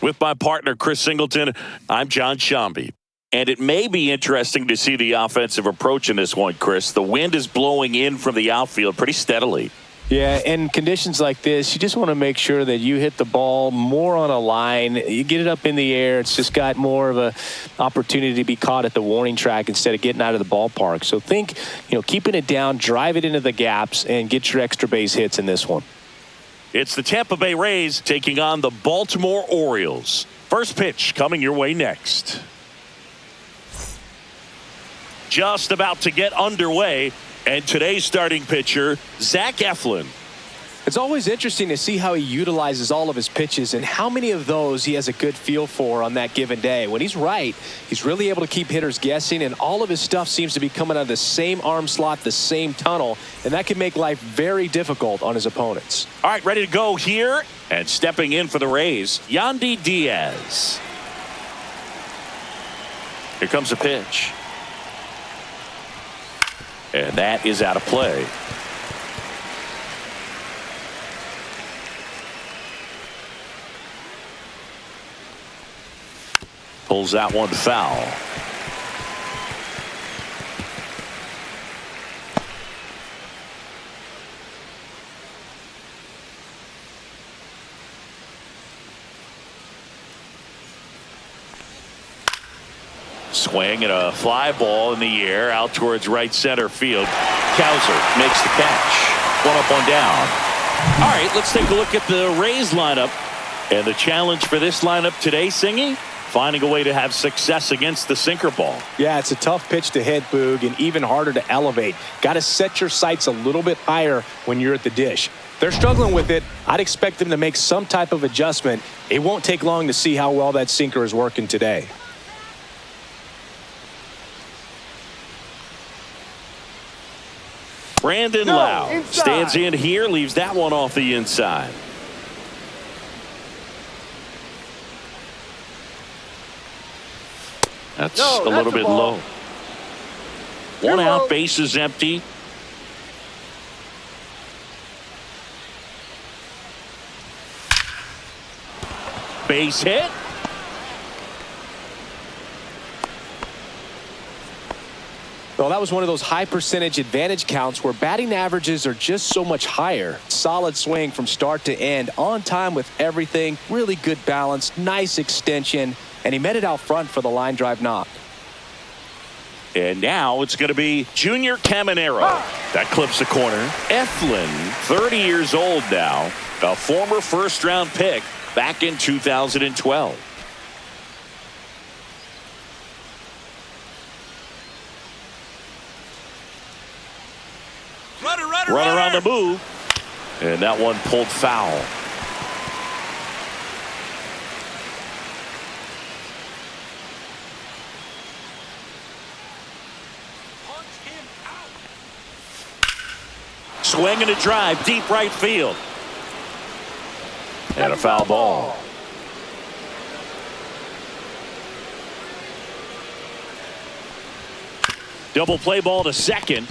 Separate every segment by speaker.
Speaker 1: With my partner, Chris Singleton, I'm John Shambi. And it may be interesting to see the offensive approach in this one, Chris. The wind is blowing in from the outfield pretty steadily.
Speaker 2: Yeah, in conditions like this, you just want to make sure that you hit the ball more on a line. You get it up in the air. It's just got more of a opportunity to be caught at the warning track instead of getting out of the ballpark. So think, keeping it down, drive it into the gaps, and get your extra base hits in this one.
Speaker 1: It's the Tampa Bay Rays taking on the Baltimore Orioles. First pitch coming your way next. Just about to get underway. And today's starting pitcher, Zach Eflin.
Speaker 2: It's always interesting to see how he utilizes all of his pitches and how many of those he has a good feel for on that given day. When he's right, he's really able to keep hitters guessing, and all of his stuff seems to be coming out of the same arm slot, the same tunnel, and that can make life very difficult on his opponents.
Speaker 1: All right, ready to go here, and stepping in for the Rays, Yandy Diaz. Here comes a pitch. And that is out of play. Pulls that one foul. Swing and a fly ball in the air out towards right center field. Cowser makes the catch. One up, one down. All right, let's take a look at the Rays lineup. And the challenge for this lineup today, Singy, finding a way to have success against the sinker ball.
Speaker 2: Yeah, it's a tough pitch to hit, Boog, and even harder to elevate. Got to set your sights a little bit higher when you're at the dish. They're struggling with it. I'd expect them to make some type of adjustment. It won't take long to see how well that sinker is working today.
Speaker 1: Brandon Lau stands in here, leaves that one off the inside. That's a little bit low. One out, base is empty. Base hit.
Speaker 2: Well, that was one of those high percentage advantage counts where batting averages are just so much higher. Solid swing from start to end, on time with everything, really good balance, nice extension, and he met it out front for the line drive knock.
Speaker 1: And now it's going to be Junior Caminero. That clips the corner. Eflin, 30 years old now, a former first-round pick back in 2012. Runner on the move, and that one pulled foul. Swing and a drive, deep right field. And a foul ball. Double play ball to second.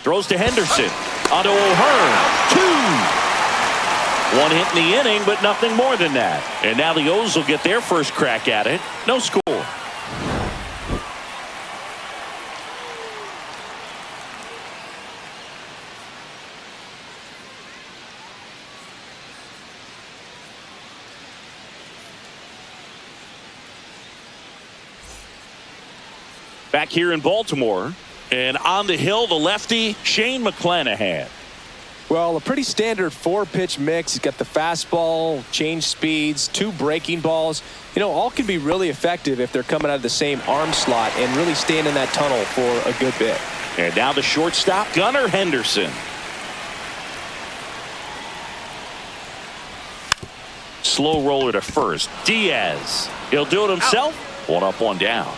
Speaker 1: Throws to Henderson. Onto O'Hearn. 2. One hit in the inning, but nothing more than that. And now the O's will get their first crack at it. No score. Back here in Baltimore. And on the hill, the lefty, Shane McClanahan.
Speaker 2: Well, a pretty standard 4-pitch mix. He's got the fastball, change speeds, 2 breaking balls. All can be really effective if they're coming out of the same arm slot and really staying in that tunnel for a good bit.
Speaker 1: And now the shortstop, Gunnar Henderson. Slow roller to first. Diaz. He'll do it himself. One up, one down.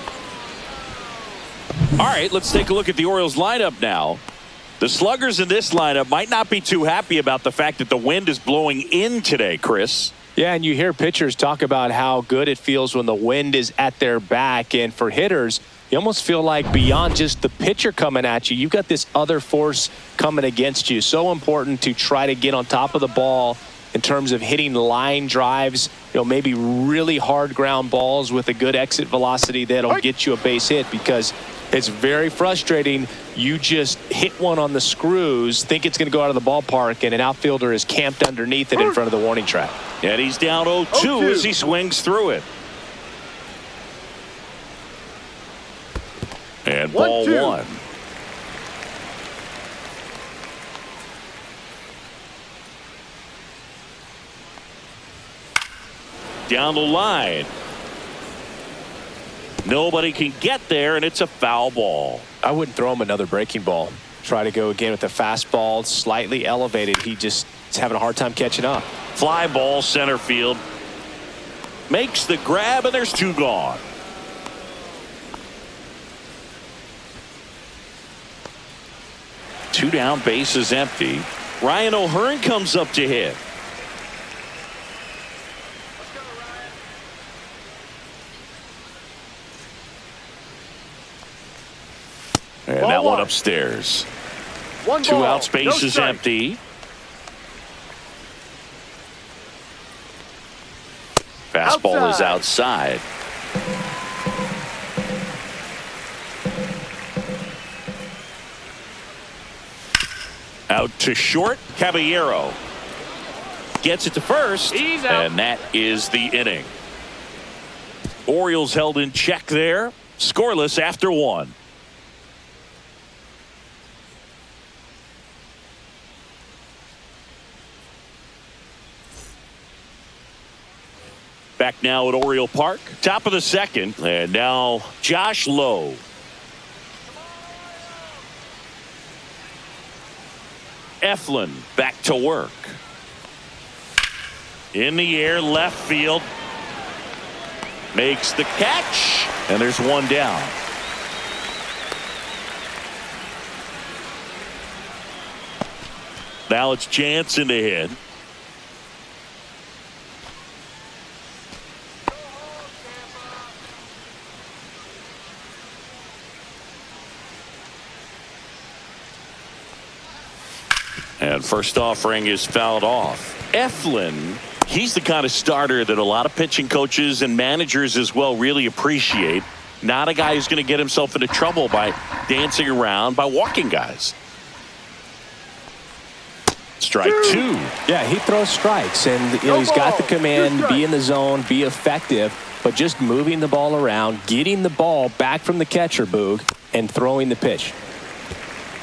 Speaker 1: All right, let's take a look at the Orioles lineup now. The sluggers in this lineup might not be too happy about the fact that the wind is blowing in today, Chris.
Speaker 2: Yeah, and you hear pitchers talk about how good it feels when the wind is at their back. And for hitters, you almost feel like beyond just the pitcher coming at you, you've got this other force coming against you. So important to try to get on top of the ball in terms of hitting line drives. maybe really hard ground balls with a good exit velocity that'll get you a base hit, because it's very frustrating. You just hit one on the screws, think it's going to go out of the ballpark, and an outfielder is camped underneath it in front of the warning track.
Speaker 1: And he's down 0-2 as he swings through it. And ball 1. Down the line. Nobody can get there, and it's a foul ball.
Speaker 2: I wouldn't throw him another breaking ball. Try to go again with the fastball, slightly elevated. He just is having a hard time catching up.
Speaker 1: Fly ball center field. Makes the grab, and there's 2 gone. Two down, bases empty. Ryan O'Hearn comes up to hit. And that one upstairs. 2 outs, bases empty. Fastball is outside. Out to short. Caballero gets it to first. And that is the inning. Orioles held in check there. Scoreless after 1. Back now at Oriole Park. Top of the second. And now Josh Lowe. Eflin back to work. In the air, left field. Makes the catch. And there's 1 down. Now it's Jansen to hit. And first offering is fouled off. Eflin, he's the kind of starter that a lot of pitching coaches and managers as well really appreciate. Not a guy who's going to get himself into trouble by dancing around, by walking guys. Strike 2.
Speaker 2: Yeah, he throws strikes, and he's got the command, be in the zone, be effective, but just moving the ball around, getting the ball back from the catcher, Boog, and throwing the pitch.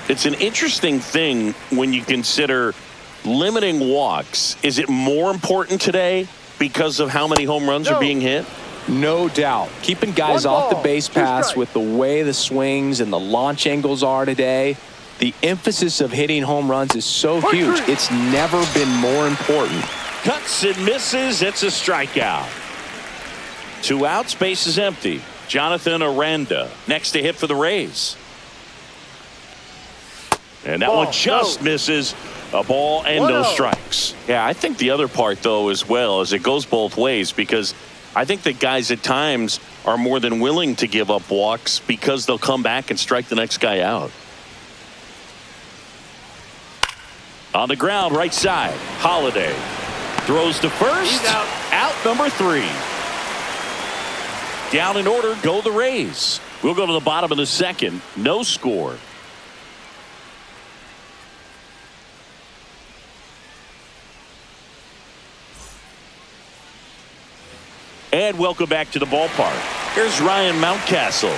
Speaker 1: It's an interesting thing when you consider limiting walks. Is it more important today because of how many home runs are being hit?
Speaker 2: No doubt. Keeping guys off the base paths with the way the swings and the launch angles are today, the emphasis of hitting home runs is so huge. It's never been more important.
Speaker 1: Cuts and misses. It's a strikeout. 2 outs, bases empty. Jonathan Aranda next to hit for the Rays. And that one just misses. A ball and no strikes. Yeah, I think the other part, though, as well, is it goes both ways, because I think that guys at times are more than willing to give up walks because they'll come back and strike the next guy out. On the ground, right side, Holiday throws to first.
Speaker 3: He's out.
Speaker 1: Out number 3. Down in order, go the Rays. We'll go to the bottom of the second. No score. And welcome back to the ballpark. Here's Ryan Mountcastle.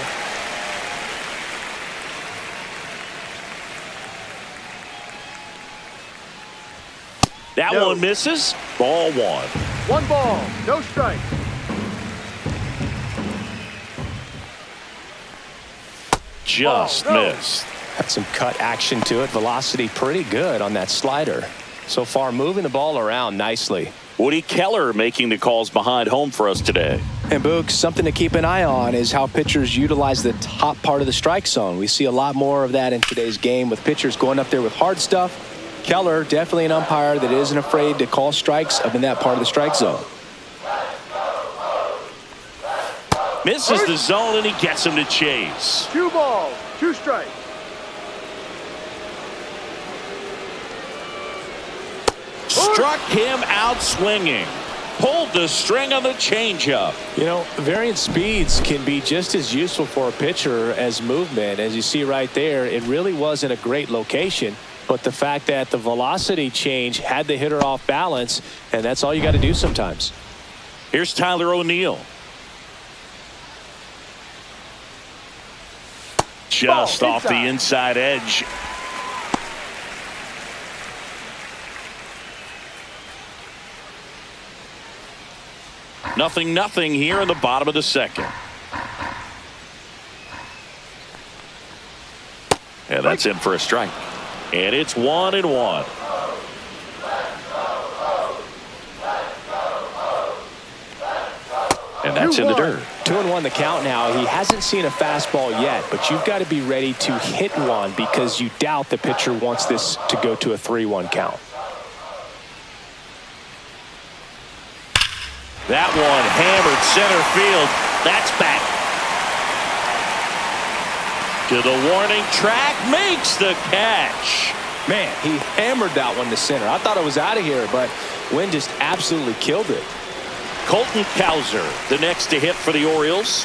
Speaker 1: That one misses. Ball 1.
Speaker 3: 1 ball, no strike.
Speaker 1: Just missed.
Speaker 2: Got some cut action to it. Velocity pretty good on that slider. So far, moving the ball around nicely.
Speaker 1: Woody Keller making the calls behind home for us today.
Speaker 2: And Boog, something to keep an eye on is how pitchers utilize the top part of the strike zone. We see a lot more of that in today's game with pitchers going up there with hard stuff. Keller, definitely an umpire that isn't afraid to call strikes up in that part of the strike zone.
Speaker 1: Misses the zone, and he gets him to chase.
Speaker 3: 2 balls, 2 strikes.
Speaker 1: Struck him out swinging. pulled the string on the changeup.
Speaker 2: You know, varying speeds can be just as useful for a pitcher as movement. As you see right there, it really wasn't a great location, but the fact that the velocity change had the hitter off balance, and that's all you got to do sometimes.
Speaker 1: Here's Tyler O'Neill. Just off the inside edge. Nothing here in the bottom of the second. And that's in for a strike. And it's 1-1. And that's in the dirt.
Speaker 2: 2-1 the count now. He hasn't seen a fastball yet, but you've got to be ready to hit one because you doubt the pitcher wants this to go to a 3-1 count.
Speaker 1: That one hammered center field. That's back. To the warning track, makes the catch.
Speaker 2: Man, he hammered that one to center. I thought it was out of here, but Wynn just absolutely killed it.
Speaker 1: Colton Cowser, the next to hit for the Orioles.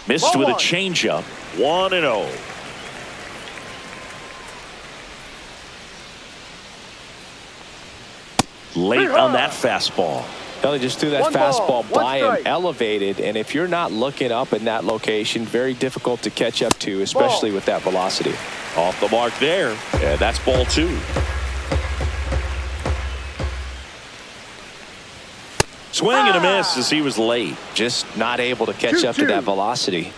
Speaker 1: Missed with a changeup. 1-0. Late on that fastball.
Speaker 2: They just threw that fastball by him, elevated, and if you're not looking up in that location, very difficult to catch up to, especially with that velocity.
Speaker 1: Off the mark there, and that's ball 2. Swing and a miss as he was late.
Speaker 2: Just not able to catch up to that velocity.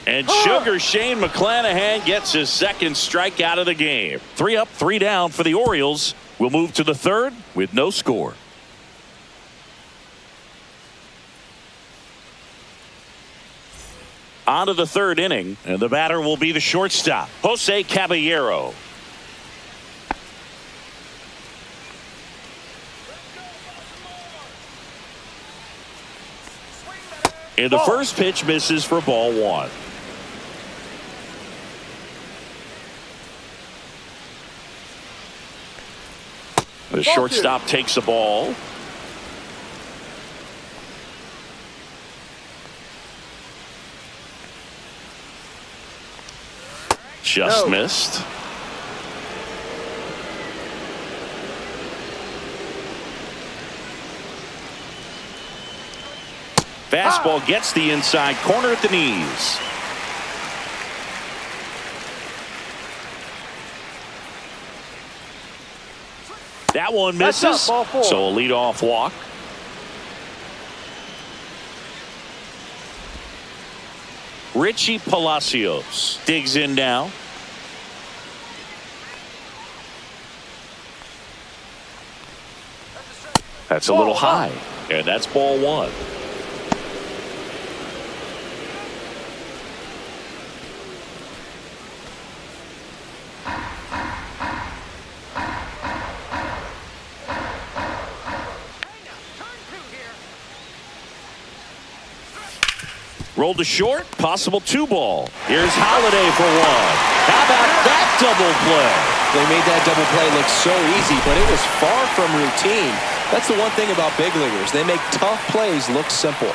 Speaker 1: And Sugar Shane McClanahan gets his second strikeout of the game. 3 up, 3 down for the Orioles. We'll move to the third with no score. On to the third inning, and the batter will be the shortstop, Jose Caballero. And the first pitch misses for ball 1. The shortstop takes the ball. Just missed. Fastball gets the inside corner at the knees. That one misses. So a leadoff walk. Richie Palacios digs in now. That's a little high, and that's ball 1. Rolled to short, possible 2 ball. Here's Holiday for 1. How about that double play?
Speaker 2: They made that double play look so easy, but it was far from routine. That's the one thing about big leaguers. They make tough plays look simple.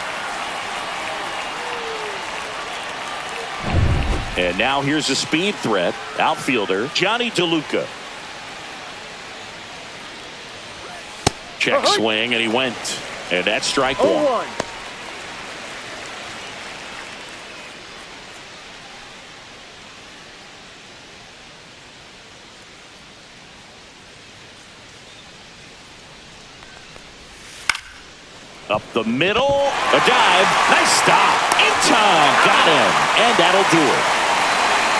Speaker 1: And now here's a speed threat. Outfielder Johnny DeLuca. Check swing, and he went. And that's strike 1. Up the middle, a dive, nice stop, in time, got him, and that'll do it.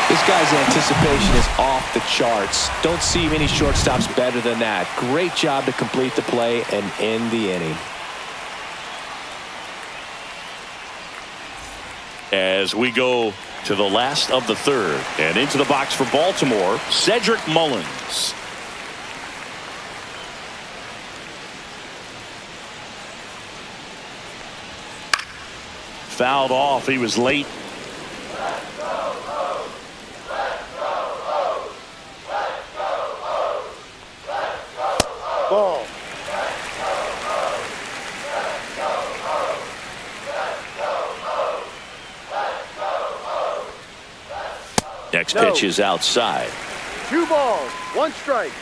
Speaker 2: This guy's anticipation is off the charts. Don't see many shortstops better than that. Great job to complete the play and end the inning.
Speaker 1: As we go to the last of the third, and into the box for Baltimore, Cedric Mullins. Fouled off. He was late.
Speaker 3: Ball.
Speaker 1: Next
Speaker 3: No.
Speaker 1: pitch is outside.
Speaker 3: 2 balls, 1 strike.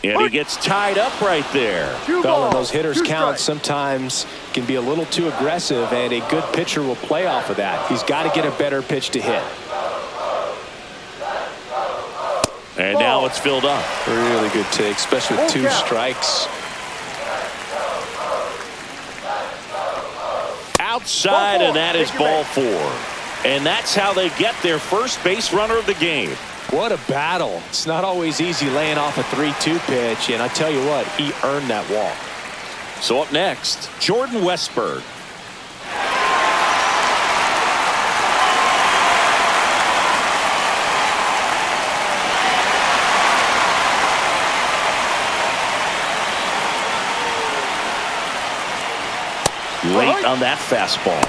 Speaker 1: And he gets tied up right there.
Speaker 3: 2
Speaker 2: Well,
Speaker 3: balls,
Speaker 2: and those hitters
Speaker 3: 2
Speaker 2: count
Speaker 3: strikes.
Speaker 2: sometimes can be a little too aggressive, and a good pitcher will play off of that. He's got to get a better pitch to hit.
Speaker 1: And now it's filled up.
Speaker 2: Really good take, especially with 2 strikes.
Speaker 1: Outside, and that is
Speaker 3: Take your
Speaker 1: ball
Speaker 3: man.
Speaker 1: 4. And that's how they get their first base runner of the game.
Speaker 2: What a battle. It's not always easy laying off a 3-2 pitch, and I tell you what, he earned that walk.
Speaker 1: So up next, Jordan Westberg. Late on that fastball.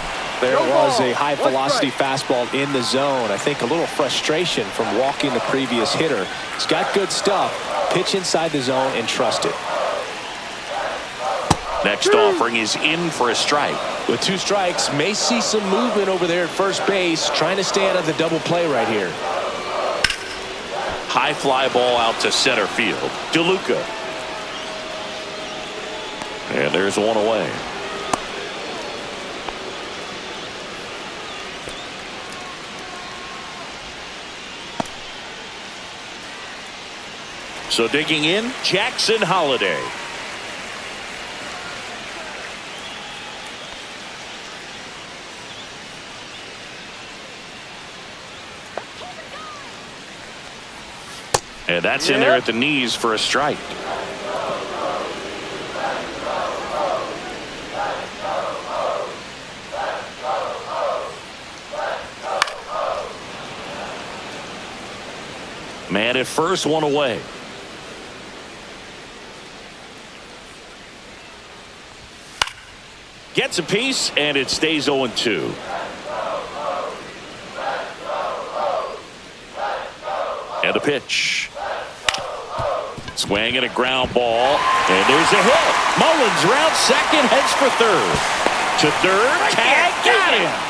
Speaker 2: There
Speaker 3: No
Speaker 2: was
Speaker 3: ball.
Speaker 2: a high velocity fastball in the zone. I think a little frustration from walking the previous hitter. He's got good stuff. Pitch inside the zone and trust it.
Speaker 1: Next offering is in for a strike.
Speaker 2: With 2 strikes, may see some movement over there at first base, trying to stay out of the double play right here.
Speaker 1: High fly ball out to center field. DeLuca. And there's one away. So digging in, Jackson Holliday. And that's in there at the knees for a strike. Man at first, one away. Gets a piece, and it stays 0-2. And a pitch. Swing and a ground ball. And there's a hit. Mullins round second, heads for third. To third, tag, got him.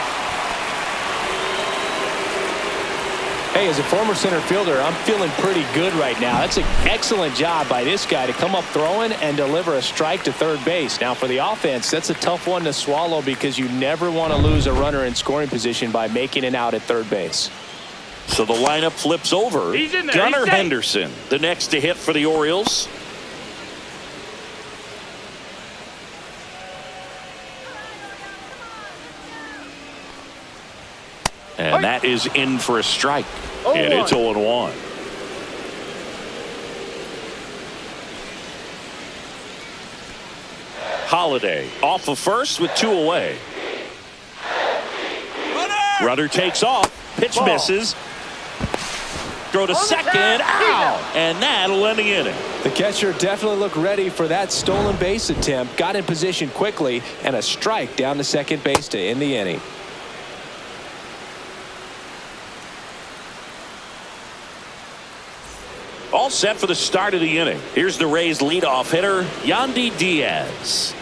Speaker 2: Hey, as a former center fielder, I'm feeling pretty good right now. That's an excellent job by this guy to come up throwing and deliver a strike to third base. Now, for the offense, that's a tough one to swallow because you never want to lose a runner in scoring position by making an out at third base.
Speaker 1: So the lineup flips over.
Speaker 3: He's in there.
Speaker 1: Gunnar
Speaker 3: He's safe.
Speaker 1: Henderson, the next to hit for the Orioles. And that is in for a strike. And it's 0-1. Holliday off of first with 2 away. Runner takes off. Pitch
Speaker 3: Ball.
Speaker 1: misses. Throw to
Speaker 3: On the
Speaker 1: second.
Speaker 3: tag.
Speaker 1: Out. And that'll end the inning.
Speaker 2: The catcher definitely looked ready for that stolen base attempt, got in position quickly, and a strike down to second base to end the inning.
Speaker 1: All set for the start of the inning. Here's the Rays leadoff hitter, Yandy Diaz.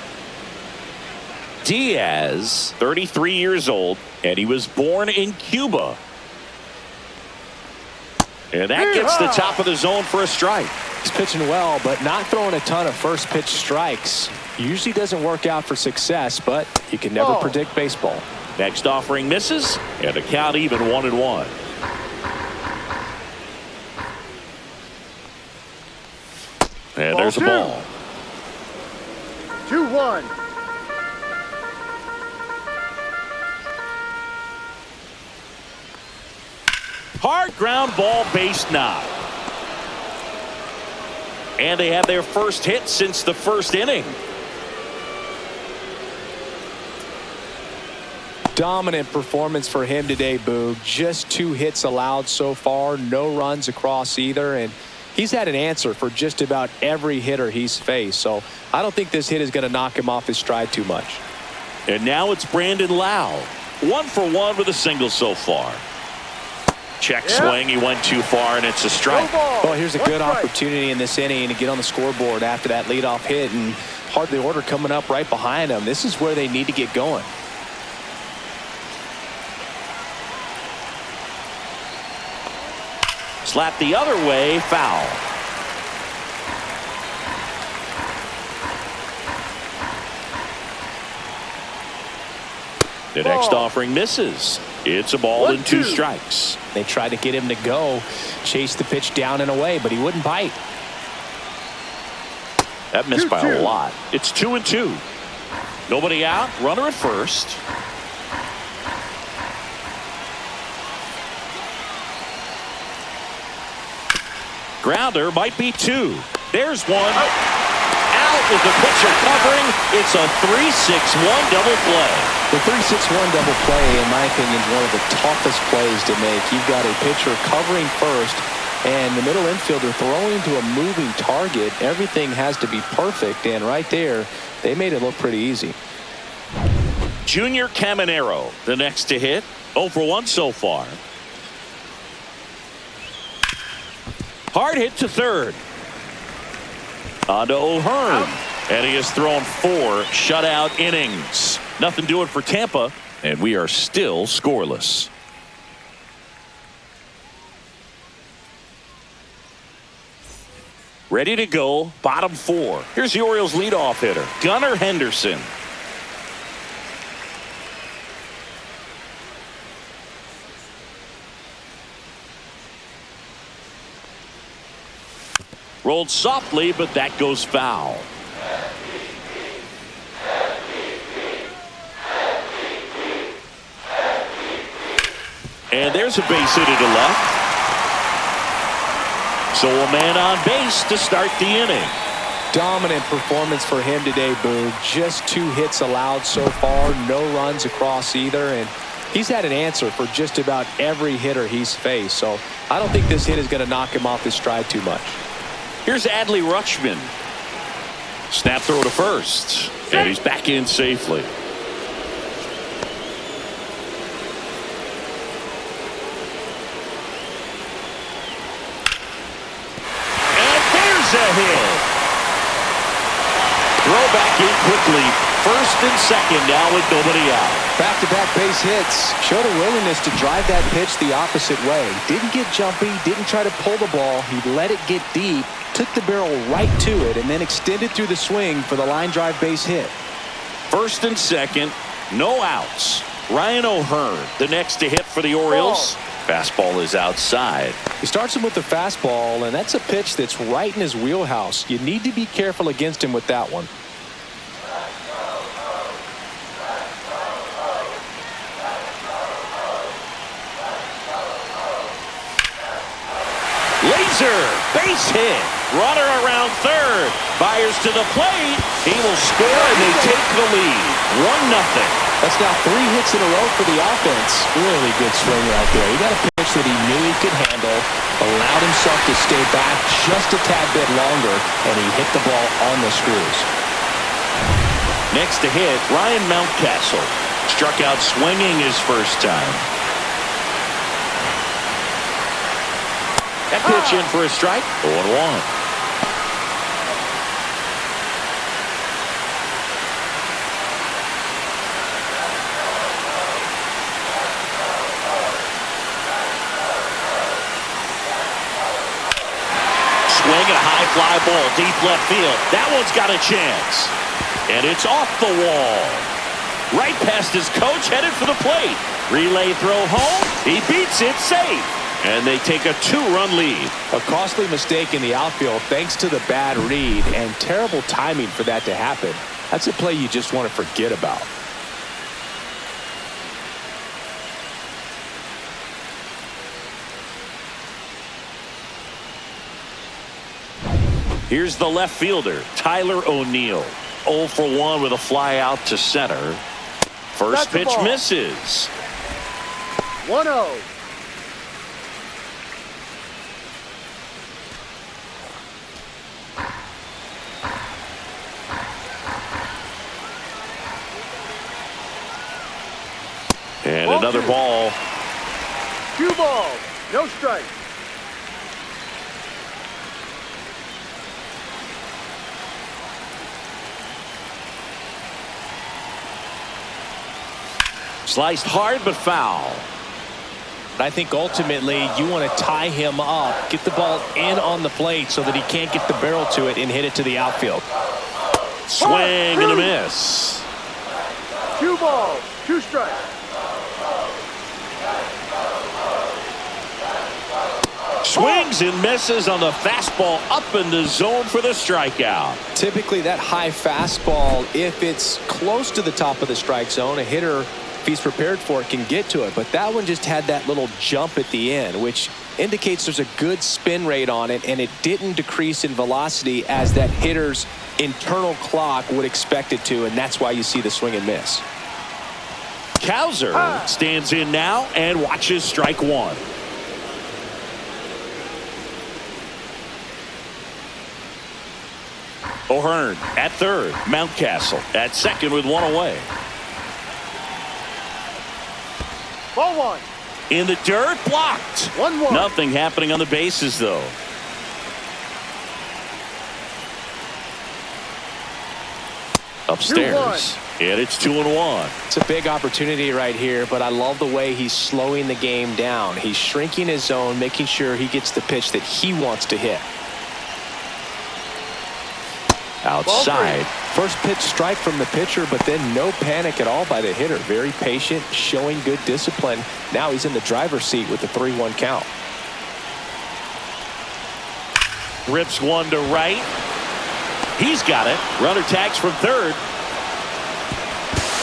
Speaker 1: Diaz, 33 years old, and he was born in Cuba. And that gets the top of the zone for a strike.
Speaker 2: He's pitching well, but not throwing a ton of first pitch strikes. Usually doesn't work out for success, but you can never predict baseball.
Speaker 1: Next offering misses, and the count even 1-1. And there's a ball.
Speaker 3: 2-1.
Speaker 1: Hard ground ball, base knock. And they have their first hit since the first inning.
Speaker 2: Dominant performance for him today, Boog. Just 2 hits allowed so far, no runs across either, and He's had an answer for just about every hitter he's faced, so I don't think this hit is going to knock him off his stride too much.
Speaker 1: And now it's Brandon Lau. 1 for 1 with a single so far. Check swing. He went too far, and it's a strike.
Speaker 2: Well, here's a good opportunity in this inning to get on the scoreboard after that leadoff hit, and hardly order coming up right behind him. This is where they need to get going.
Speaker 1: Slap the other way, foul. The next offering misses. It's a ball and 2 strikes.
Speaker 2: They tried to get him to go, chase the pitch down and away, but he wouldn't bite.
Speaker 1: That missed by a lot. It's 2-2. Nobody out. Runner at first. Grounder might be 2. There's 1. Out with the pitcher covering. It's a 3-6-1 double play.
Speaker 2: The 3-6-1 double play, in my opinion, is one of the toughest plays to make. You've got a pitcher covering first, and the middle infielder throwing to a moving target. Everything has to be perfect, and right there, they made it look pretty easy.
Speaker 1: Junior Caminero, the next to hit. 0 for 1 so far. Hard hit to third. On to O'Hearn. And he has thrown 4 shutout innings. Nothing doing for Tampa, and we are still scoreless. Ready to go, bottom 4. Here's the Orioles leadoff hitter, Gunnar Henderson. Rolled softly, but that goes foul. And there's a base hit to left. So a man on base to start the inning.
Speaker 2: Dominant performance for him today, Boo. Just 2 hits allowed so far, no runs across either, and he's had an answer for just about every hitter he's faced. So I don't think this hit is going to knock him off his stride too much.
Speaker 1: Here's Adley Rutschman. Snap throw to first, and he's back in safely. A hit. Throw back in quickly. First and second now with nobody out.
Speaker 2: Back-to-back base hits. Showed a willingness to drive that pitch the opposite way. Didn't get jumpy. Didn't try to pull the ball. He let it get deep. Took the barrel right to it and then extended through the swing for the line drive base hit.
Speaker 1: First and second. No outs. Ryan O'Hearn, the next to hit for the Orioles. Fastball is outside.
Speaker 2: He starts him with the fastball, and that's a pitch that's right in his wheelhouse. You need to be careful against him with that one.
Speaker 1: Laser, base hit. Runner around third. Fires to the plate. He will score, and they take the lead. 1-0.
Speaker 2: That's now 3 hits in a row for the offense. Really good swing right there. He got a pitch that he knew he could handle, allowed himself to stay back just a tad bit longer, and he hit the ball on the screws.
Speaker 1: Next to hit, Ryan Mountcastle. Struck out swinging his first time. That pitch in for a strike. 0-1. Swing and a high fly ball deep left field. That one's got a chance. And it's off the wall. Right past his coach, headed for the plate. Relay throw home. He beats it safe. And they take a 2-run lead.
Speaker 2: A costly mistake in the outfield thanks to the bad read and terrible timing for that to happen. That's a play you just want to forget about.
Speaker 1: Here's the left fielder, Tyler O'Neill. 0 for 1 with a fly out to center. First pitch misses.
Speaker 3: 1-0.
Speaker 1: Another ball.
Speaker 3: 2 balls, no strikes.
Speaker 1: Sliced hard but foul.
Speaker 2: I think ultimately you want to tie him up, get the ball in on the plate so that he can't get the barrel to it and hit it to the outfield.
Speaker 1: Swing and a miss.
Speaker 3: 2 balls, 2 strikes.
Speaker 1: Swings and misses on the fastball up in the zone for the strikeout.
Speaker 2: Typically that high fastball, if it's close to the top of the strike zone, a hitter, if he's prepared for it, can get to it. But that one just had that little jump at the end, which indicates there's a good spin rate on it, and it didn't decrease in velocity as that hitter's internal clock would expect it to, and that's why you see the swing and miss.
Speaker 1: Cowser stands in now and watches strike one. O'Hearn at third. Mountcastle at second with one away.
Speaker 3: Ball 1.
Speaker 1: In the dirt, blocked.
Speaker 3: 1-1.
Speaker 1: Nothing happening on the bases, though. Upstairs. And it's 2-1.
Speaker 2: It's a big opportunity right here, but I love the way he's slowing the game down. He's shrinking his zone, making sure he gets the pitch that he wants to hit.
Speaker 1: Outside.
Speaker 2: First pitch strike from the pitcher, but then no panic at all by the hitter. Very patient, showing good discipline. Now he's in the driver's seat with the 3-1 count.
Speaker 1: Rips one to right. He's got it. Runner tags from third.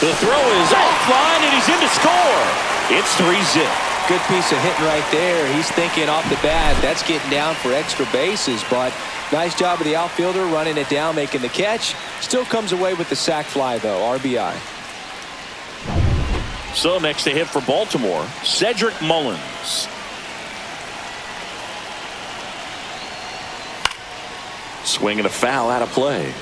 Speaker 1: The throw is offline, and he's in to score. It's 3-zip.
Speaker 2: Good piece of hitting right there. He's thinking off the bat, that's getting down for extra bases, but nice job of the outfielder running it down, making the catch. Still comes away with the sac fly, though. RBI.
Speaker 1: So next to hit for Baltimore, Cedric Mullins. Swing and a foul out of play.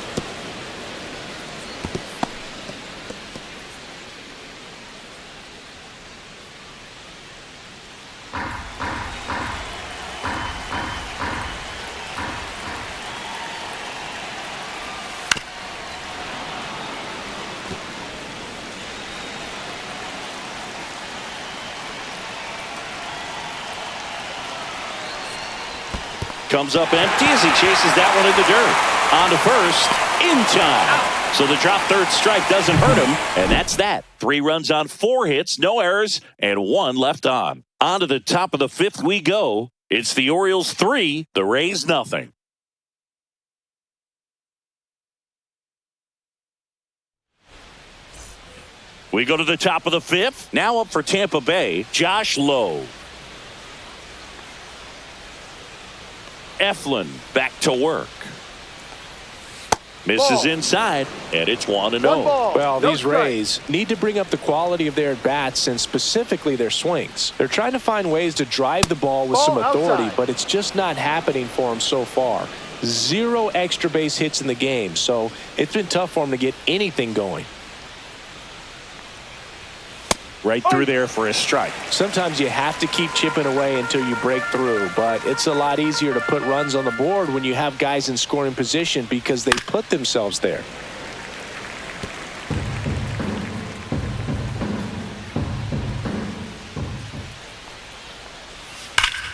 Speaker 1: Comes up empty as he chases that one in the dirt. On to first, in time. So the drop third strike doesn't hurt him, and that's that. 3 runs on 4 hits, no errors, and 1 left on. On to the top of the 5th we go. It's the Orioles 3, the Rays nothing. We go to the top of the 5th. Now up for Tampa Bay, Josh Lowe. Eflin back to work. Misses inside, and it's 1-0.
Speaker 2: Well, these Rays need to bring up the quality of their at-bats and specifically their swings. They're trying to find ways to drive the ball with some authority, but it's just not happening for them so far. 0 extra base hits in the game, so it's been tough for them to get anything going.
Speaker 1: Right through there for a strike.
Speaker 2: Sometimes you have to keep chipping away until you break through, but it's a lot easier to put runs on the board when you have guys in scoring position because they put themselves there.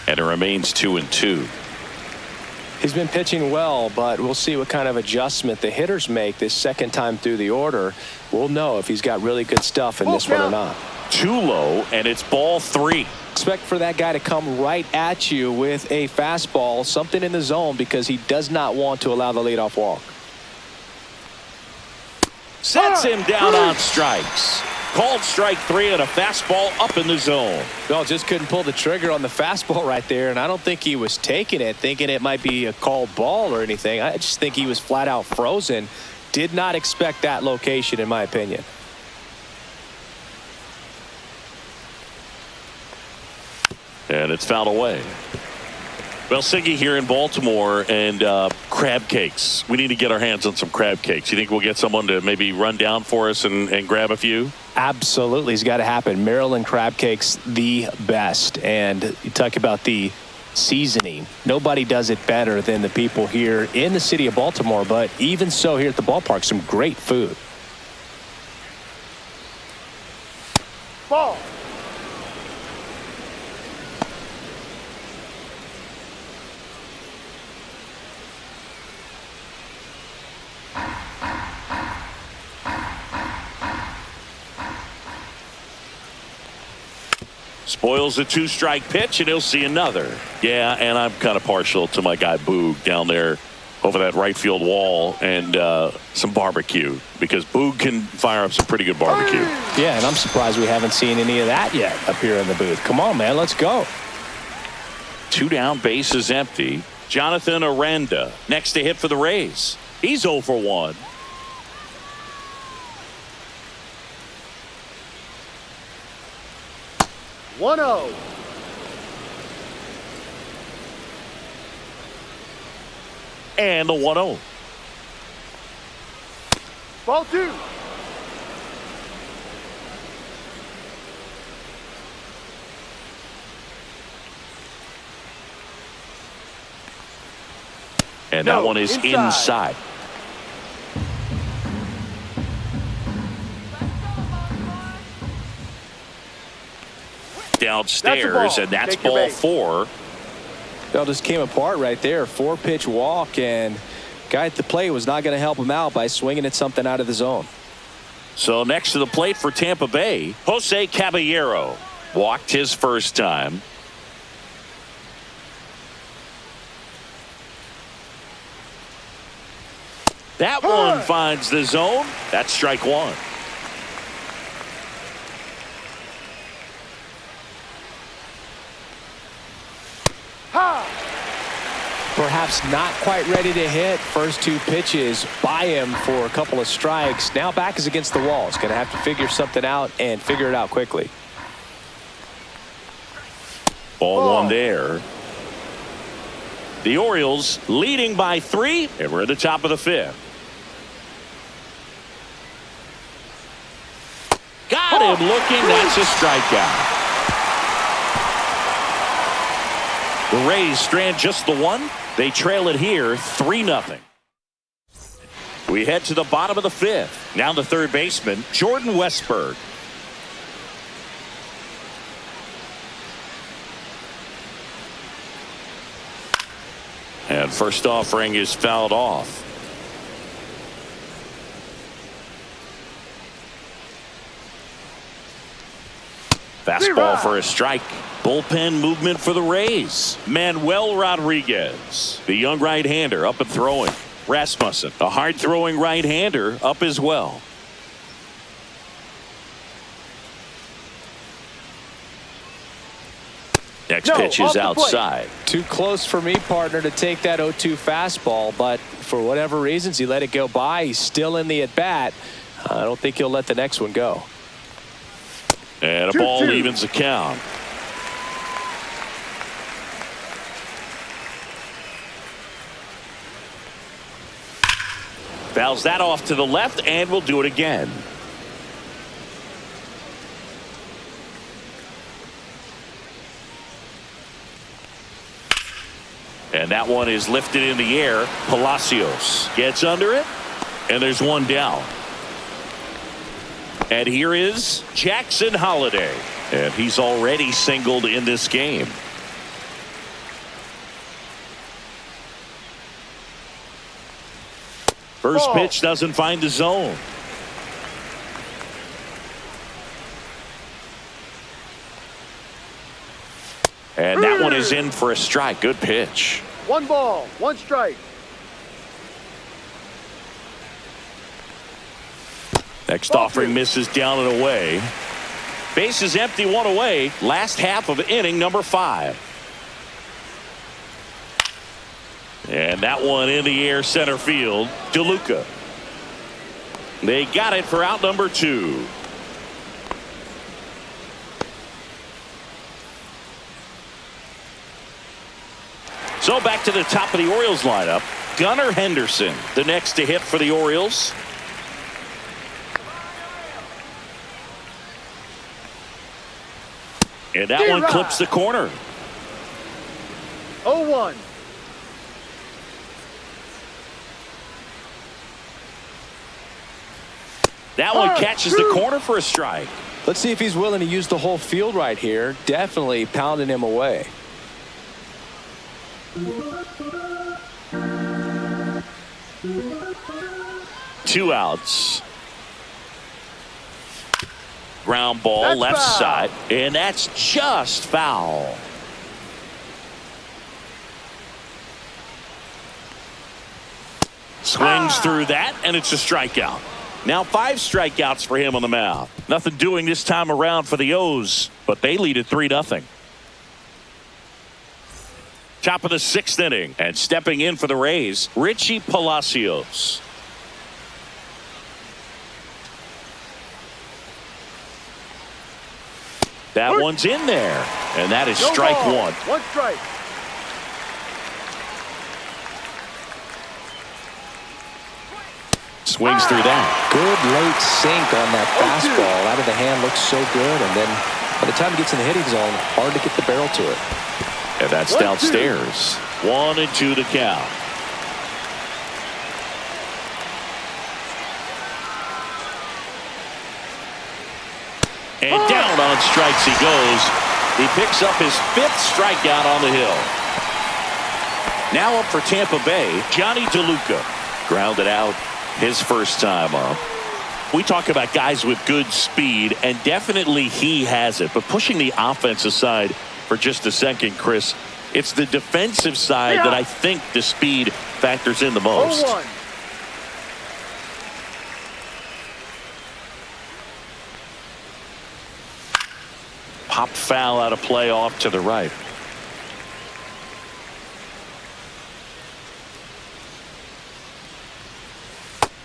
Speaker 1: And it remains 2-2.
Speaker 2: He's been pitching well, but we'll see what kind of adjustment the hitters make this second time through the order. We'll know if he's got really good stuff in this one or not.
Speaker 1: Too low, and it's ball 3.
Speaker 2: Expect for that guy to come right at you with a fastball, something in the zone, because he does not want to allow the leadoff walk.
Speaker 1: Sets him down on strikes. Called strike 3 and a fastball up in the zone.
Speaker 2: No, just couldn't pull the trigger on the fastball right there, and I don't think he was taking it, thinking it might be a called ball or anything. I just think he was flat out frozen. Did not expect that location, in my opinion.
Speaker 1: And it's fouled away. Well, Siggy here in Baltimore, and crab cakes. We need to get our hands on some crab cakes. You think we'll get someone to maybe run down for us and grab a few?
Speaker 2: Absolutely, it's got to happen. Maryland crab cakes, the best. And you talk about the seasoning. Nobody does it better than the people here in the city of Baltimore. But even so, here at the ballpark, some great food.
Speaker 3: Ball.
Speaker 1: Spoils a 2-strike pitch, and he'll see another. Yeah, and I'm kind of partial to my guy Boog down there over that right field wall, and some barbecue, because Boog can fire up some pretty good barbecue.
Speaker 2: Yeah, and I'm surprised we haven't seen any of that yet up here in the booth. Come on, man, let's go.
Speaker 1: 2 down, bases empty. Jonathan Aranda next to hit for the Rays. He's 0 for 1.
Speaker 3: One 0.
Speaker 1: And the 1-0.
Speaker 3: Ball 2.
Speaker 1: And that one is inside. Downstairs, and that's ball 4.
Speaker 2: It just came apart right there. 4-pitch walk, and guy at the plate was not going to help him out by swinging at something out of the zone.
Speaker 1: So next to the plate for Tampa Bay, Jose Caballero walked his first time. That one finds the zone. That's strike 1.
Speaker 2: Perhaps not quite ready to hit. First 2 pitches by him for a couple of strikes. Now back is against the wall. He's going to have to figure something out and figure it out quickly.
Speaker 1: Ball 1 there. The Orioles leading by 3, and we're at the top of the 5th. Got him looking. That's a strikeout. The Rays strand just the 1. They trail it here 3-0. We head to the bottom of the 5th. Now the third baseman, Jordan Westburg. And first offering is fouled off. Fastball for a strike. Bullpen movement for the Rays. Manuel Rodriguez, the young right-hander, up and throwing. Rasmussen, a hard-throwing right-hander, up as well. Next pitch is outside.
Speaker 2: Too close for me, partner, to take that 0-2 fastball, but for whatever reasons, he let it go by. He's still in the at-bat. I don't think he'll let the next one go.
Speaker 1: And a ball evens the count. Fouls that off to the left, and we'll do it again. And that one is lifted in the air. Palacios gets under it, and there's one down. And here is Jackson Holliday, and he's already singled in this game. First pitch doesn't find the zone. And that one is in for a strike. Good pitch.
Speaker 3: 1 ball, 1 strike.
Speaker 1: Next offering misses down and away. Base is empty, 1 away. Last half of inning number 5. And that one in the air, center field. DeLuca. They got it for out number 2. So back to the top of the Orioles lineup. Gunnar Henderson, the next to hit for the Orioles. And that one clips the corner.
Speaker 3: 0-1.
Speaker 1: That one catches the corner for a strike.
Speaker 2: Let's see if he's willing to use the whole field right here. Definitely pounding him away.
Speaker 1: Two outs. Ground ball,
Speaker 3: That's
Speaker 1: left
Speaker 3: foul.
Speaker 1: side, and that's just foul. Swings through that, and it's a strikeout. Now 5 strikeouts for him on the mound. Nothing doing this time around for the O's, but they lead at 3-0. Top of the 6th inning, and stepping in for the Rays, Richie Palacios. That one's in there, and that is
Speaker 3: No
Speaker 1: strike
Speaker 3: ball.
Speaker 1: 1.
Speaker 3: 1 strike.
Speaker 1: Swings through that.
Speaker 2: Good late sink on that fastball. Out of the hand, looks so good. And then by the time he gets in the hitting zone, hard to get the barrel to it.
Speaker 1: And that's
Speaker 3: 1-2.
Speaker 1: downstairs. 1-2 the count. And down on strikes he goes. He picks up his 5th strikeout on the hill. Now up for Tampa Bay, Johnny DeLuca. Grounded out his first time up. We talk about guys with good speed, and definitely he has it. But pushing the offense aside for just a second, Chris, it's the defensive side that I think the speed factors in the most.
Speaker 3: 0-1.
Speaker 1: Pop foul out of play off to the right.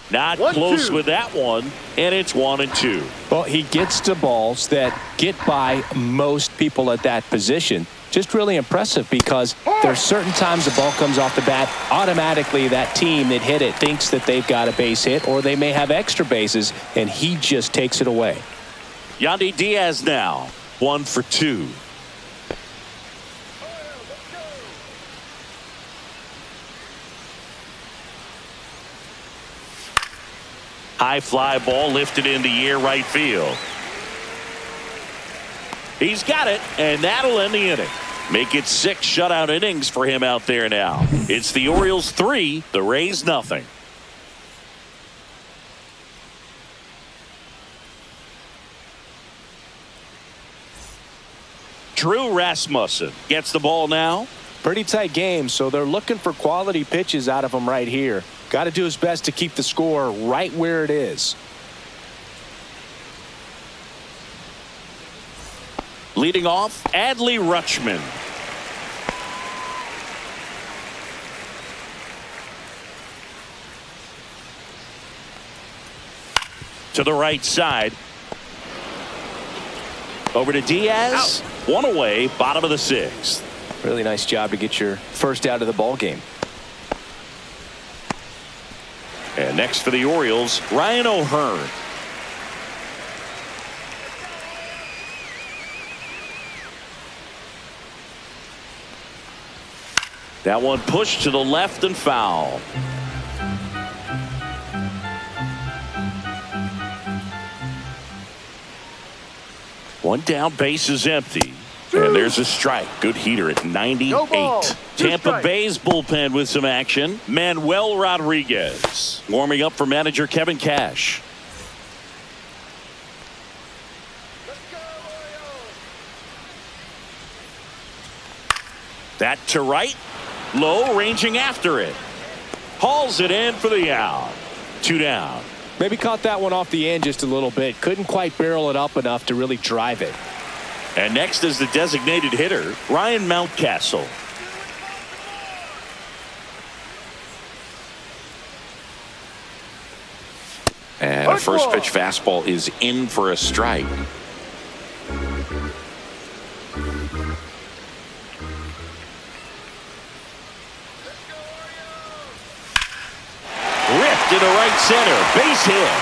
Speaker 1: Not
Speaker 3: 1-2.
Speaker 1: close with that one, and it's 1-2.
Speaker 2: Well, he gets to balls that get by most people at that position. Just really impressive because there's certain times the ball comes off the bat, automatically that team that hit it thinks that they've got a base hit or they may have extra bases, and he just takes it away.
Speaker 1: Yandy Diaz now 1 for 2. High fly ball lifted in the air right field. He's got it, and that'll end the inning. Make it 6 shutout innings for him out there now. It's the Orioles 3, the Rays nothing. Drew Rasmussen gets the ball now.
Speaker 2: Pretty tight game, so they're looking for quality pitches out of him right here. Got to do his best to keep the score right where it is.
Speaker 1: Leading off, Adley Rutschman. To the right side. Over to Diaz.
Speaker 3: Out.
Speaker 1: 1 away, bottom of the 6th.
Speaker 2: Really nice job to get your first out of the ball game.
Speaker 1: And next for the Orioles, Ryan O'Hearn. That one pushed to the left and foul. One down, base is empty. And there's a strike. Good heater at 98.
Speaker 3: No ball. 2
Speaker 1: Tampa
Speaker 3: strikes.
Speaker 1: Bay's bullpen with some action. Manuel Rodriguez warming up for manager Kevin Cash. That to right. Low, ranging after it. Hauls it in for the out. 2 down.
Speaker 2: Maybe caught that one off the end just a little bit. Couldn't quite barrel it up enough to really drive it.
Speaker 1: And next is the designated hitter, Ryan Mountcastle. And a first pitch fastball is in for a strike. Ripped into right center, base hit.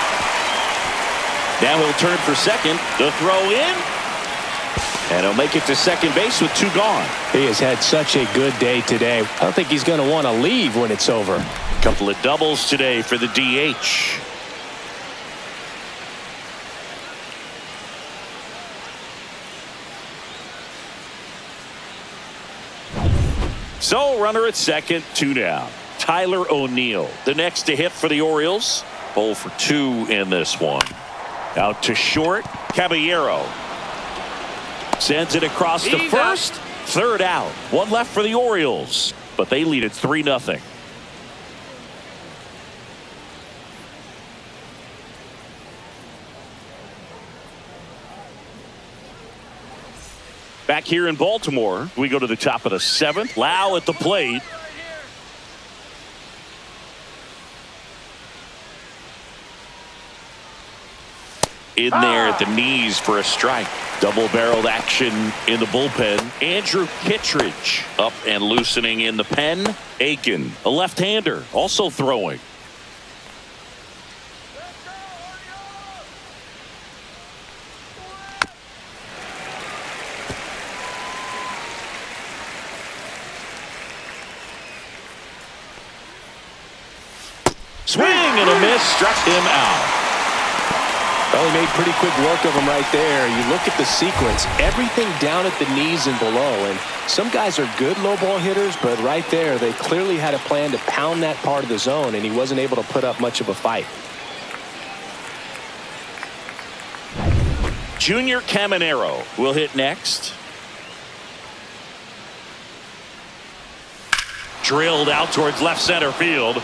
Speaker 1: Now he'll turn for second. The throw in. And he'll make it to second base with 2 gone.
Speaker 2: He has had such a good day today. I don't think he's going to want to leave when it's over.
Speaker 1: A couple of doubles today for the DH. So runner at second, 2 down. Tyler O'Neill, the next to hit for the Orioles. 0 for 2 in this one. Out to short, Caballero. Sends it across to first. Third out. 1 left for the Orioles, but they lead it 3-0. Back here in Baltimore, we go to the top of the 7th. Lau at the plate. In there at the knees for a strike. Double-barreled action in the bullpen. Andrew Kittredge up and loosening in the pen. Aiken, a left-hander, also throwing. Swing and a miss, struck him out.
Speaker 2: Well, he made pretty quick work of him right there. You look at the sequence, everything down at the knees and below. And some guys are good low ball hitters, but right there, they clearly had a plan to pound that part of the zone, and he wasn't able to put up much of a fight.
Speaker 1: Junior Caminero will hit next. Drilled out towards left center field.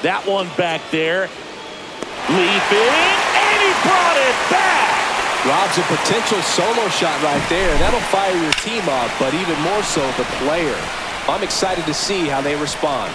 Speaker 1: That one back there. Leaping, and he brought it back.
Speaker 2: Rob's a potential solo shot right there. That'll fire your team up, but even more so the player. I'm excited to see how they respond.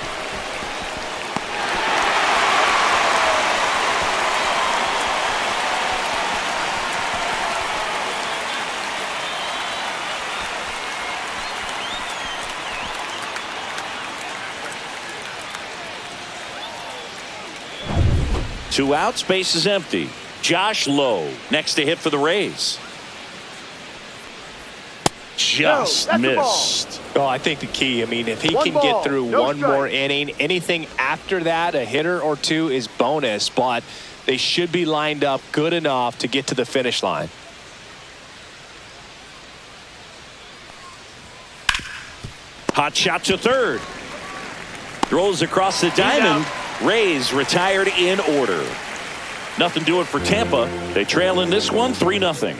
Speaker 1: Two outs, base is empty. Josh Lowe next to hit for the Rays. Just missed.
Speaker 2: Oh, I think the key, I mean, if he can get through one more inning, anything after that, a hitter or two is bonus, but they should be lined up good enough to get to the finish line.
Speaker 1: Hot shot to third. Throws across the diamond. Rays retired in order. Nothing doing for Tampa. They trail in this one 3-0.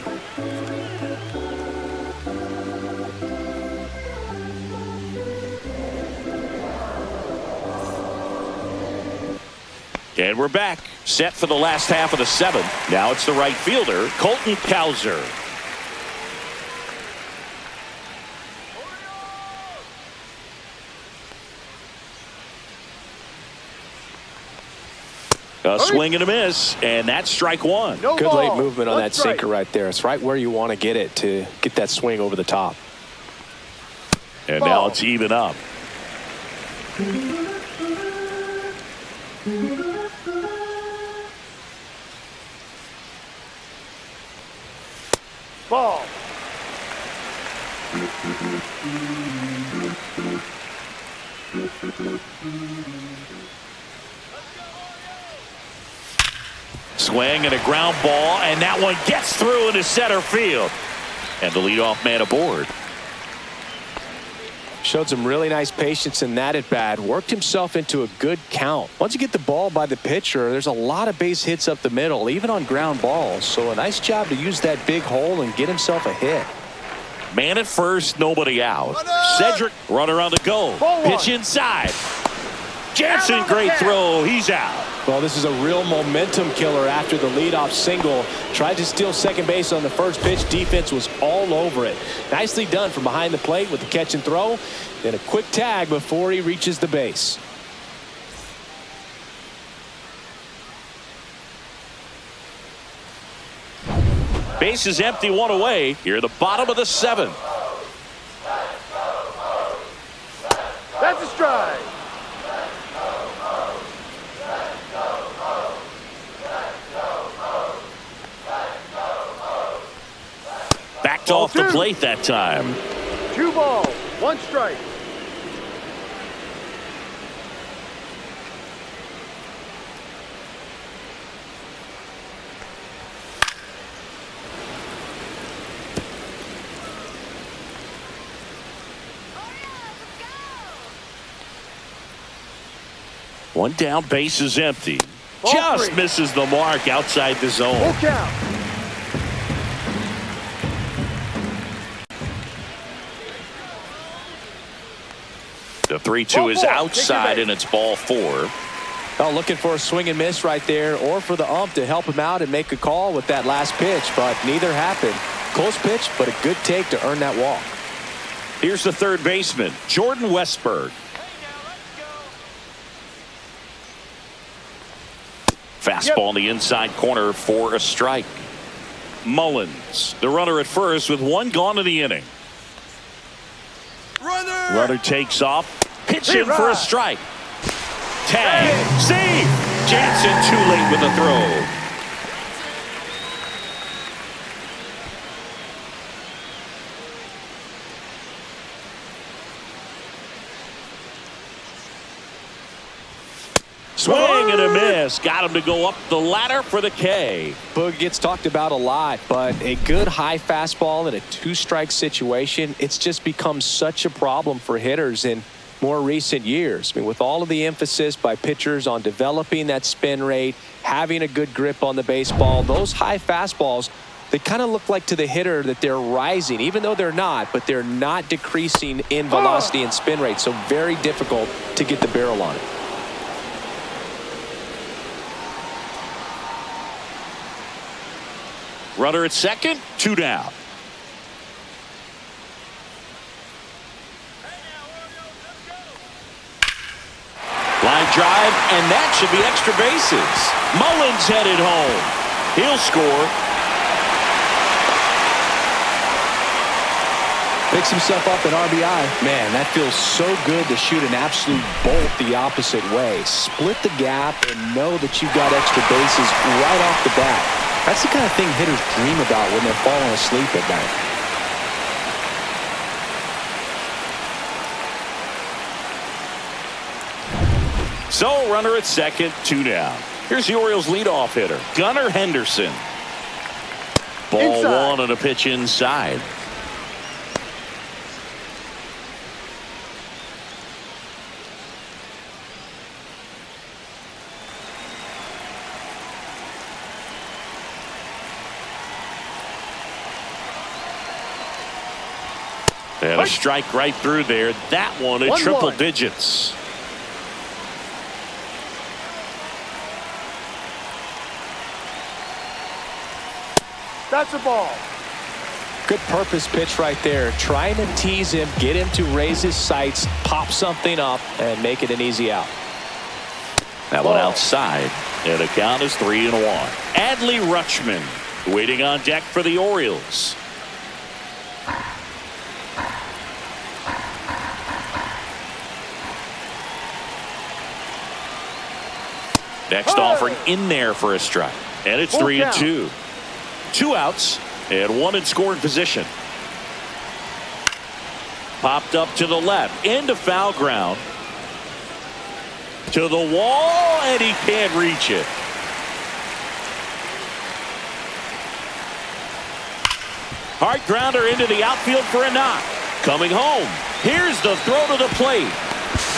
Speaker 1: And we're back. Set for the last half of the 7th. Now it's the right fielder, Colton Cowser. A swing and a miss, and that's strike 1.
Speaker 2: Good late movement on that sinker right there. It's right where you want to get it to get that swing over the top.
Speaker 1: And now it's even up.
Speaker 3: Ball.
Speaker 1: Swing and a ground ball, and that one gets through into center field. And the leadoff man aboard.
Speaker 2: Showed some really nice patience in that at bat. Worked himself into a good count. Once you get the ball by the pitcher, there's a lot of base hits up the middle, even on ground balls. So a nice job to use that big hole and get himself a hit.
Speaker 1: Man at first, nobody out. Cedric, runner on the go. Pitch inside. Jansen, great throw. He's out.
Speaker 2: Well, this is a real momentum killer after the leadoff single. Tried to steal second base on the first pitch. Defense was all over it. Nicely done from behind the plate with the catch and throw. Then a quick tag before he reaches the base.
Speaker 1: Base is empty, one away. Here at the bottom of the 7th.
Speaker 3: That's a strike.
Speaker 1: Back
Speaker 3: Ball
Speaker 1: off the
Speaker 3: two.
Speaker 1: plate that time.
Speaker 3: 2 balls, 1 strike.
Speaker 1: One down, base is empty.
Speaker 3: Ball
Speaker 1: Just
Speaker 3: 3.
Speaker 1: misses the mark outside the zone.
Speaker 3: Full count.
Speaker 1: The 3-2
Speaker 3: Ball
Speaker 1: is
Speaker 3: 4.
Speaker 1: outside,
Speaker 3: Take your
Speaker 1: and it's ball 4.
Speaker 2: Oh, looking for a swing and miss right there, or for the ump to help him out and make a call with that last pitch, but neither happened. Close pitch, but a good take to earn that walk.
Speaker 1: Here's the third baseman, Jordan Westberg. Fastball in the inside corner for a strike. Mullins, the runner at first with 1 gone in the inning. Runner takes off, pitching for a strike. Tag, save. Jansen too late with the throw. Swing and a miss. Got him to go up the ladder for the K.
Speaker 2: Boog gets talked about a lot, but a good high fastball in a 2-strike situation, it's just become such a problem for hitters in more recent years. I mean, with all of the emphasis by pitchers on developing that spin rate, having a good grip on the baseball, those high fastballs, they kind of look like to the hitter that they're rising, even though they're not, but they're not decreasing in velocity and spin rate. So very difficult to get the barrel on it.
Speaker 1: Runner at second, 2 down. Line drive, and that should be extra bases. Mullins headed home. He'll score.
Speaker 2: Picks himself up an RBI. Man, that feels so good to shoot an absolute bolt the opposite way. Split the gap and know that you've got extra bases right off the bat. That's the kind of thing hitters dream about when they're falling asleep at night.
Speaker 1: So, runner at second, 2 down. Here's the Orioles leadoff hitter, Gunnar Henderson. Ball
Speaker 3: Inside.
Speaker 1: 1 on a pitch inside. And a strike right through there. That one at triple digits.
Speaker 3: That's a ball.
Speaker 2: Good purpose pitch right there. Trying to tease him, get him to raise his sights, pop something up, and make it an easy out.
Speaker 1: That one outside. And the count is 3-1. Adley Rutschman waiting on deck for the Orioles. Next offering in there for a strike. And it's 3-2. 2 outs and 1 in scoring position. Popped up to the left into foul ground. To the wall, and he can't reach it. Hard grounder into the outfield for a knock. Coming home. Here's the throw to the plate.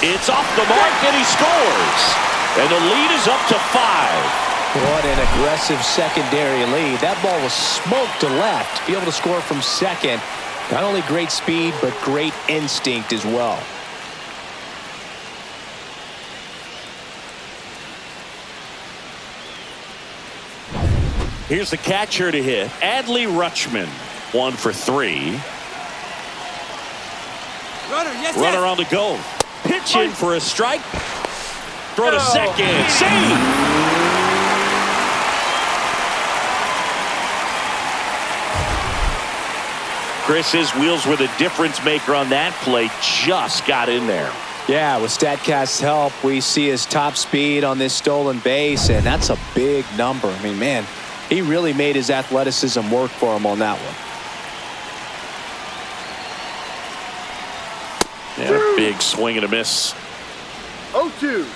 Speaker 1: It's off the mark, and he scores. And the lead is up to 5.
Speaker 2: What an aggressive secondary lead. That ball was smoked to left. To be able to score from second. Not only great speed, but great instinct as well.
Speaker 1: Here's the catcher to hit. Adley Rutschman. 1 for 3. Runner on the go. Pitch in for a strike. Throw to second. Save. Chris, his wheels were the difference maker on that play. Just got in there.
Speaker 2: Yeah, with StatCast's help, we see his top speed on this stolen base, and that's a big number. I mean, man, he really made his athleticism work for him on that one.
Speaker 1: Yeah, big swing and a miss.
Speaker 3: 0-2.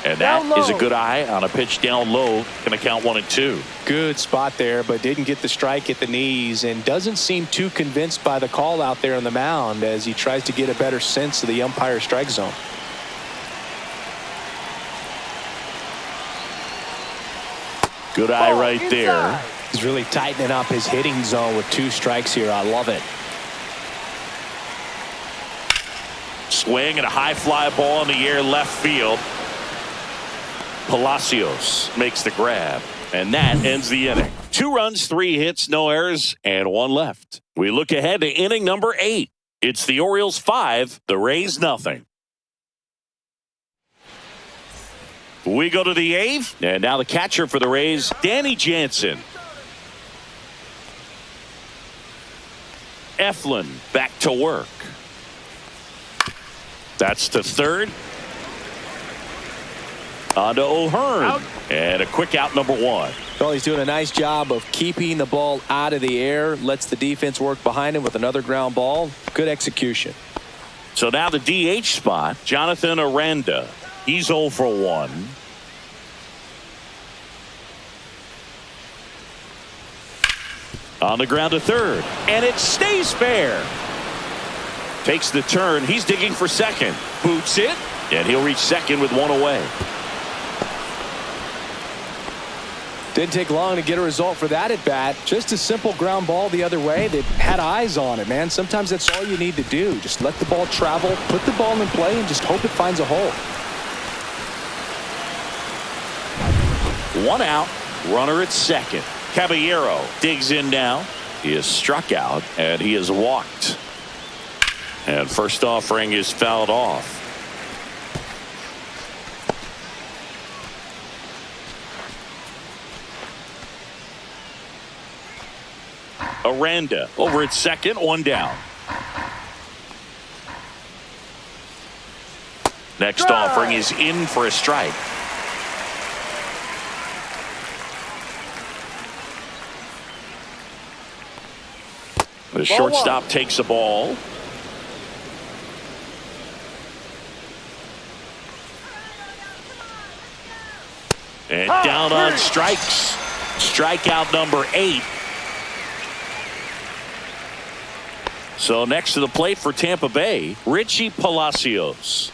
Speaker 1: And that is a good eye on a pitch down low. Going to count 1-2.
Speaker 2: Good spot there, but didn't get the strike at the knees and doesn't seem too convinced by the call out there on the mound as he tries to get a better sense of the umpire's strike zone.
Speaker 1: Good eye right there.
Speaker 2: He's really tightening up his hitting zone with 2 strikes here. I love it.
Speaker 1: Swing and a high fly ball in the air left field. Palacios makes the grab, and that ends the inning. 2 runs, 3 hits, no errors, and 1 left. We look ahead to inning number 8. It's the Orioles 5, the Rays nothing. We go to the 8th, and now the catcher for the Rays, Danny Jansen. Eflin back to work. That's to third. On to O'Hearn. Out. And a quick out, number 1.
Speaker 2: Well, he's doing a nice job of keeping the ball out of the air. Lets the defense work behind him with another ground ball. Good execution.
Speaker 1: So now the DH spot, Jonathan Aranda. He's 0 for 1. On the ground to third. And it stays fair. Takes the turn. He's digging for second. Boots it. And he'll reach second with 1 away.
Speaker 2: Didn't take long to get a result for that at bat. Just a simple ground ball the other way. They had eyes on it, man. Sometimes that's all you need to do. Just let the ball travel, put the ball in play, and just hope it finds a hole.
Speaker 1: 1 out. Runner at second. Caballero digs in now. He is struck out, and he is walked. And first offering is fouled off. Aranda over at second, 1 down. Next offering is in for a strike. The shortstop takes the ball. And down on strikes. Strikeout number 8. So next to the plate for Tampa Bay, Richie Palacios.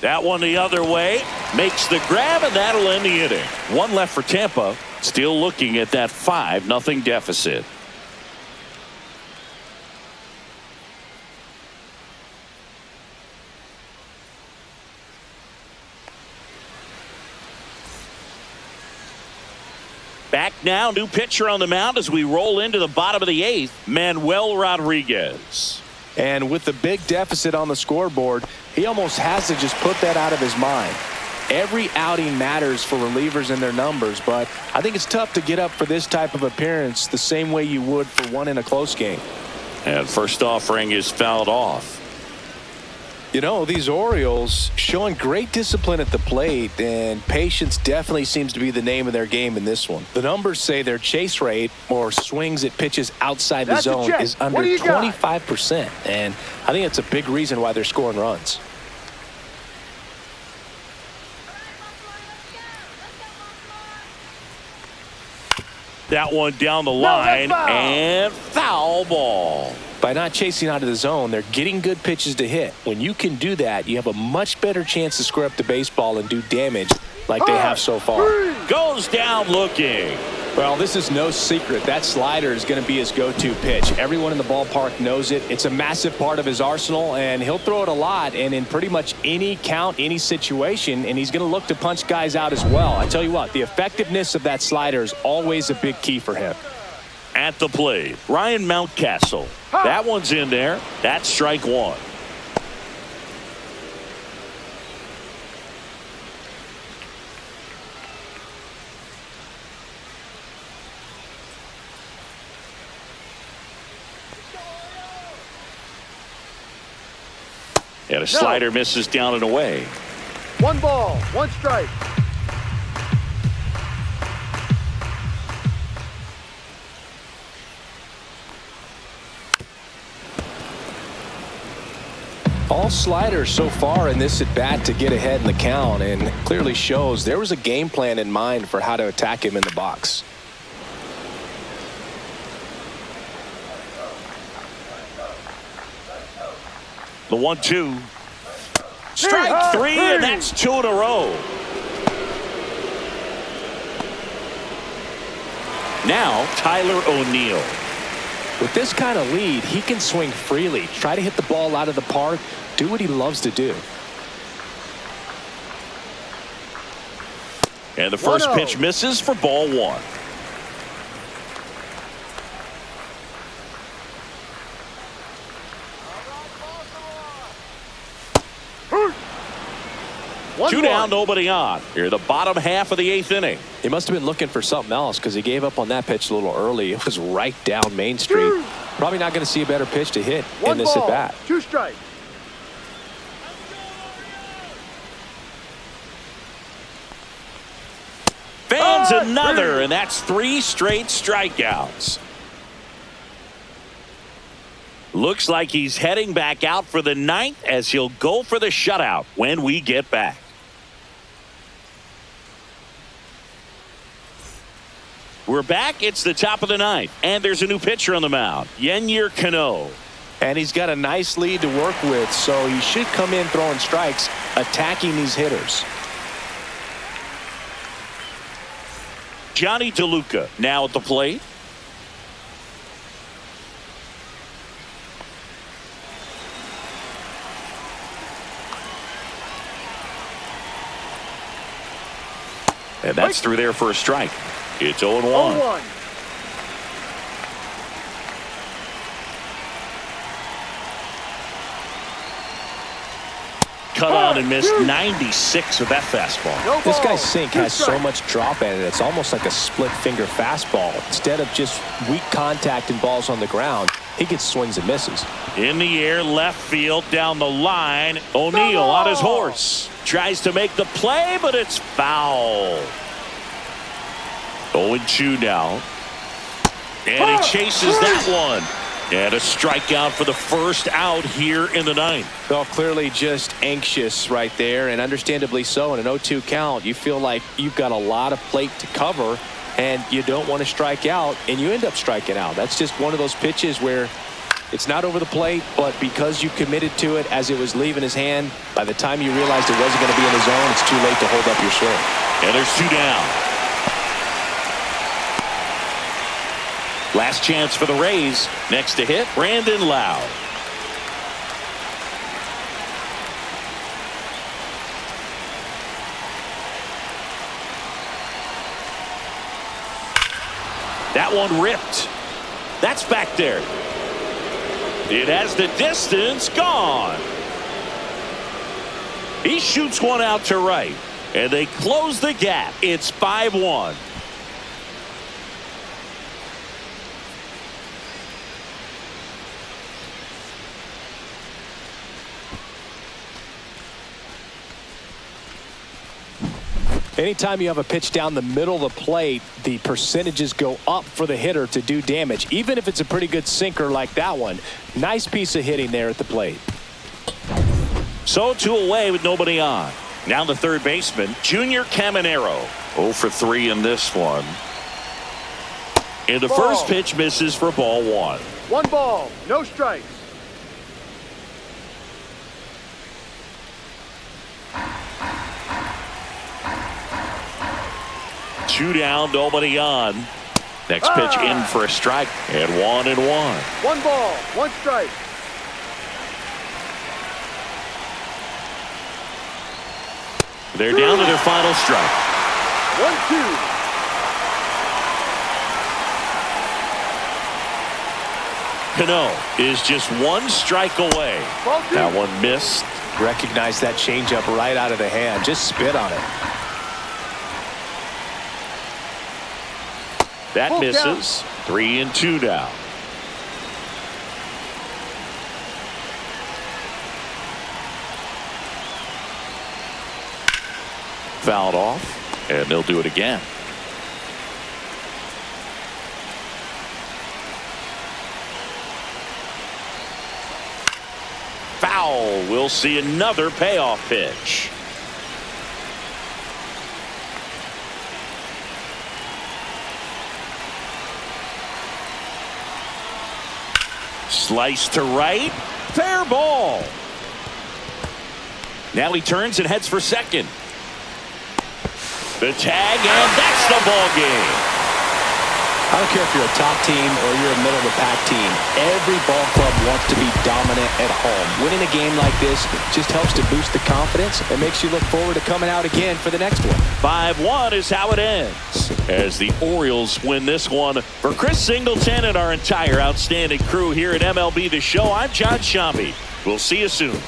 Speaker 1: That one the other way, makes the grab, and that'll end the inning. 1 left for Tampa, still looking at that 5-0 deficit. Back now, new pitcher on the mound as we roll into the bottom of the 8th, Manuel Rodriguez.
Speaker 2: And with the big deficit on the scoreboard, he almost has to just put that out of his mind. Every outing matters for relievers and their numbers, but I think it's tough to get up for this type of appearance the same way you would for one in a close game.
Speaker 1: And first offering is fouled off.
Speaker 2: You know, these Orioles showing great discipline at the plate, and patience definitely seems to be the name of their game in this one. The numbers say their chase rate, or swings at pitches outside the zone, is under 25%, and I think it's a big reason why they're scoring runs.
Speaker 1: That one down the line, and foul ball.
Speaker 2: By not chasing out of the zone, they're getting good pitches to hit. When you can do that, you have a much better chance to square up the baseball and do damage like they have so far.
Speaker 1: Goes down looking.
Speaker 2: Well, this is no secret. That slider is going to be his go-to pitch. Everyone in the ballpark knows it. It's a massive part of his arsenal, and he'll throw it a lot and in pretty much any count, any situation, and he's going to look to punch guys out as well. I tell you what, the effectiveness of that slider is always a big key for him.
Speaker 1: At the plate, Ryan Mountcastle. That one's in there. That's strike 1. And a slider misses down and away.
Speaker 3: 1 ball, 1 strike.
Speaker 2: All sliders so far in this at bat to get ahead in the count, and clearly shows there was a game plan in mind for how to attack him in the box.
Speaker 1: The 1-2. Strike 3, and that's 2 in a row. Now Tyler O'Neill.
Speaker 2: With this kind of lead, he can swing freely, try to hit the ball out of the park, do what he loves to do.
Speaker 1: And the first pitch misses for ball 1. Two down, nobody on. Here, the bottom half of the 8th inning.
Speaker 2: He must have been looking for something else because he gave up on that pitch a little early. It was right down Main Street. Probably not going to see a better pitch to hit in this at bat.
Speaker 3: 2 strikes.
Speaker 1: Fans another, and that's 3 straight strikeouts. Looks like he's heading back out for the 9th as he'll go for the shutout when we get back. We're back. It's the top of the 9th, and there's a new pitcher on the mound, Yennier Cano.
Speaker 2: And he's got a nice lead to work with, so he should come in throwing strikes, attacking these hitters.
Speaker 1: Johnny DeLuca now at the plate. And that's through there for a strike. It's 0-1.
Speaker 3: 0-1.
Speaker 1: Cut on and missed 96 with that fastball.
Speaker 3: No
Speaker 2: This
Speaker 3: ball.
Speaker 2: guy's sink
Speaker 3: 2
Speaker 2: has so
Speaker 3: strikes.
Speaker 2: much drop in it. It's almost like a split finger fastball. Instead of just weak contact and balls on the ground, he gets swings and misses.
Speaker 1: In the air, left field, down the line. O'Neill on his horse. Tries to make the play, but it's foul. 0-2 now. And he chases that one. And a strikeout for the first out here in the 9th.
Speaker 2: Well, clearly just anxious right there, and understandably so. In an 0-2 count, you feel like you've got a lot of plate to cover, and you don't want to strike out, and you end up striking out. That's just one of those pitches where it's not over the plate, but because you committed to it as it was leaving his hand, by the time you realized it wasn't going to be in the zone, it's too late to hold up your swing.
Speaker 1: And there's 2 down. Last chance for the Rays. Next to hit, Brandon Lowe. That one ripped. That's back there. It has the distance, gone. He shoots one out to right, and they close the gap. It's 5-1.
Speaker 2: Anytime you have a pitch down the middle of the plate, the percentages go up for the hitter to do damage, even if it's a pretty good sinker like that one. Nice piece of hitting there at the plate.
Speaker 1: So 2 away with nobody on. Now the third baseman, Junior Caminero. 0 for 3 in this one. And the first pitch misses for ball 1.
Speaker 3: 1 ball, no strikes.
Speaker 1: Two down, nobody on. Next pitch in for a strike, and 1-1.
Speaker 3: 1 ball, 1 strike.
Speaker 1: They're down to their final strike.
Speaker 3: 1-2.
Speaker 1: Cano is just 1 strike away.
Speaker 3: Ball 2.
Speaker 1: That one missed.
Speaker 2: Recognize that changeup right out of the hand. Just spit on it.
Speaker 1: That
Speaker 3: Full
Speaker 1: misses. 3-2 now. Fouled off, and they'll do it again. Foul. We'll see another payoff pitch. Slice to right. Fair ball. Now he turns and heads for second. The tag, and that's the ball game.
Speaker 2: I don't care if you're a top team or you're a middle-of-the-pack team. Every ball club wants to be dominant at home. Winning a game like this just helps to boost the confidence and makes you look forward to coming out again for the next one.
Speaker 1: 5-1 is how it ends as the Orioles win this one. For Chris Singleton and our entire outstanding crew here at MLB The Show, I'm John Shambi. We'll see you soon.